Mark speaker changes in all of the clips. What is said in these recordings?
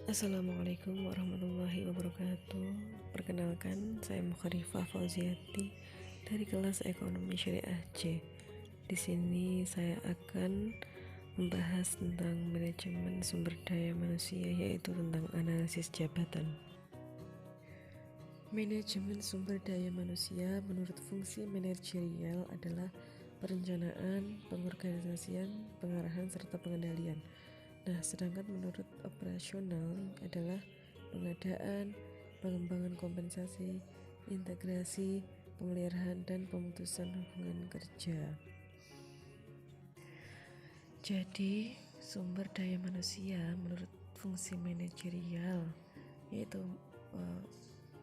Speaker 1: Assalamualaikum warahmatullahi wabarakatuh. Perkenalkan, saya Mukharifah Fauziati dari kelas Ekonomi Syariah C. Di sini saya akan membahas tentang manajemen sumber daya manusia, yaitu tentang analisis jabatan. Manajemen sumber daya manusia menurut fungsi manajerial adalah perencanaan, pengorganisasian, pengarahan, serta pengendalian. Nah, sedangkan menurut operasional adalah pengadaan, pengembangan kompensasi, integrasi, pemeliharaan, dan pemutusan hubungan kerja. Jadi, sumber daya manusia menurut fungsi manajerial yaitu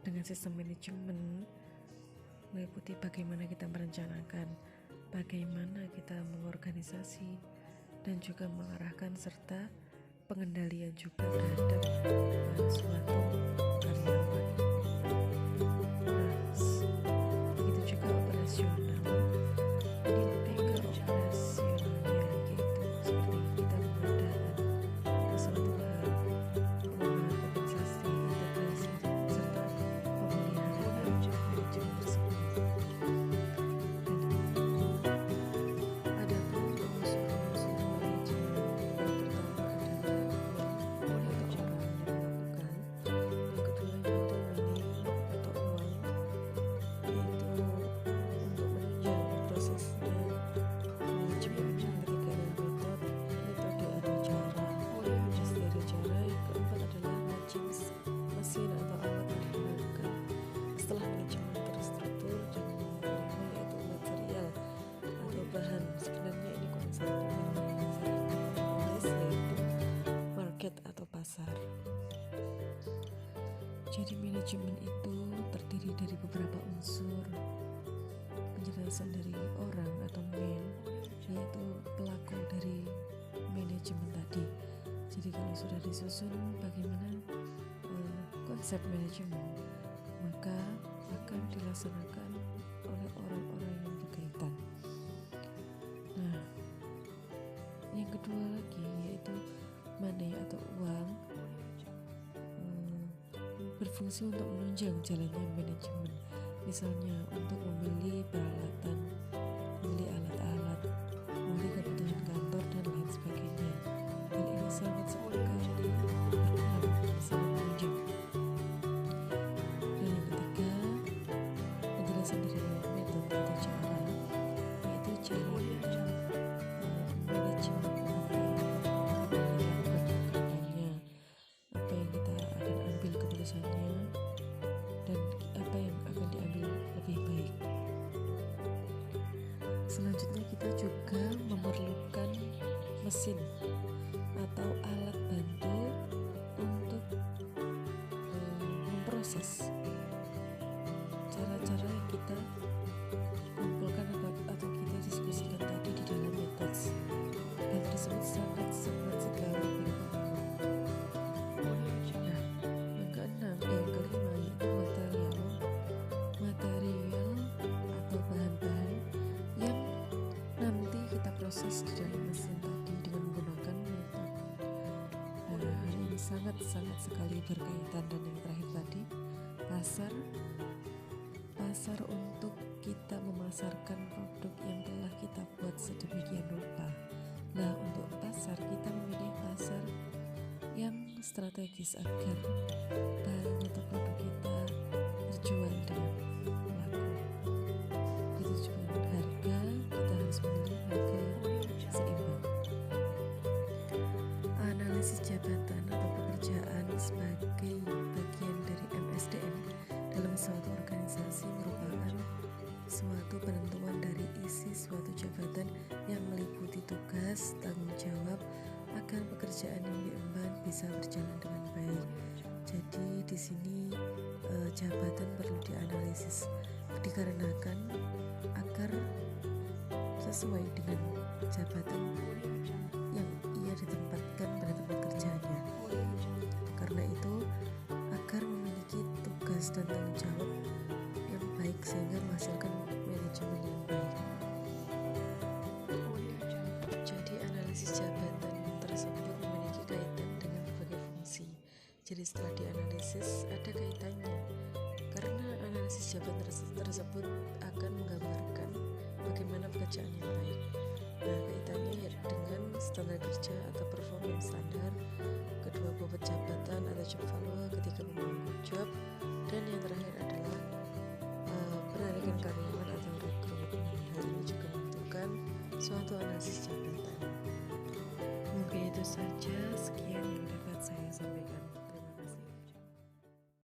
Speaker 1: dengan sistem manajemen meliputi bagaimana kita merencanakan, bagaimana kita mengorganisasi, dan juga mengarahkan serta pengendalian juga terhadap suatu karyawan. Nah, begitu juga operasional. Ini lebih ke operasionalnya, yaitu seperti kita pengadaan suatu hal, pengembangan kompensasi, integrasi, serta pemeliharaan manajemen tersebut. Bahan sebenarnya ini konsep market atau pasar. Jadi manajemen itu terdiri dari beberapa unsur. Penjelasan dari orang atau man, yaitu pelaku dari manajemen tadi. Jadi kalau sudah disusun bagaimana konsep manajemen, maka akan dilaksanakan oleh orang-orang yang berkaitan. Nah, yang kedua lagi yaitu money atau uang berfungsi untuk menunjang jalannya manajemen, misalnya untuk membeli peralatan, membeli alat-alat, membeli kebutuhan kantor dan lain sebagainya. Hal ini sangat sekali berpengaruh, sangat menunjang. Dan yang ketiga, penjelasan dari metode atau cara, yaitu cara manajemen apa yang kita akan ambil keputusannya dan apa yang akan diambil lebih baik. Selanjutnya kita juga memerlukan mesin atau alat bantu untuk memproses cara-cara yang kita kumpulkan atau kita diskusikan tadi di dalam metode. Hal tersebut sangat sekali berpengaruh. Nah, yang kelima yaitu material atau bahan-bahan yang nanti kita proses di dalam mesin tadi dengan menggunakan metode. Nah, hal ini sangat sekali berkaitan. Dan yang terakhir tadi, pasar untuk kita memasarkan produk yang telah kita buat sedemikian rupa. Nah, untuk pasar kita memilih pasar yang strategis agar bahan atau produk kita terjual dengan laku. Begitu juga dengan harga, kita harus memilih harga yang seimbang. Analisis jabatan atau pekerjaan sebagai bagian dari MSDM dalam suatu organisasi merupakan suatu penentuan dari isi suatu jabatan yang meliputi tugas, tanggung jawab agar pekerjaan yang diemban bisa berjalan dengan baik. Jadi di sini jabatan perlu dianalisis dikarenakan agar sesuai dengan jabatan yang ia ditempatkan pada tempat kerjanya. Karena itu agar memiliki tugas dan tanggung jawab yang baik sehingga menghasilkan manajemen yang baik. Jadi analisis jabatan tersebut memiliki kaitan dengan berbagai fungsi, Jadi setelah dianalisis ada kaitannya, karena analisis jabatan tersebut akan menggambarkan bagaimana pekerjaan yang baik. Nah, kaitannya dengan standar kerja atau performance standar, kedua bobot jabatan atau job value ketika membangun job, dan yang terakhir adalah penarikan karyawan atau rekrutmen. Hal ini juga membutuhkan suatu analisis jabatan. Mungkin itu saja, sekian yang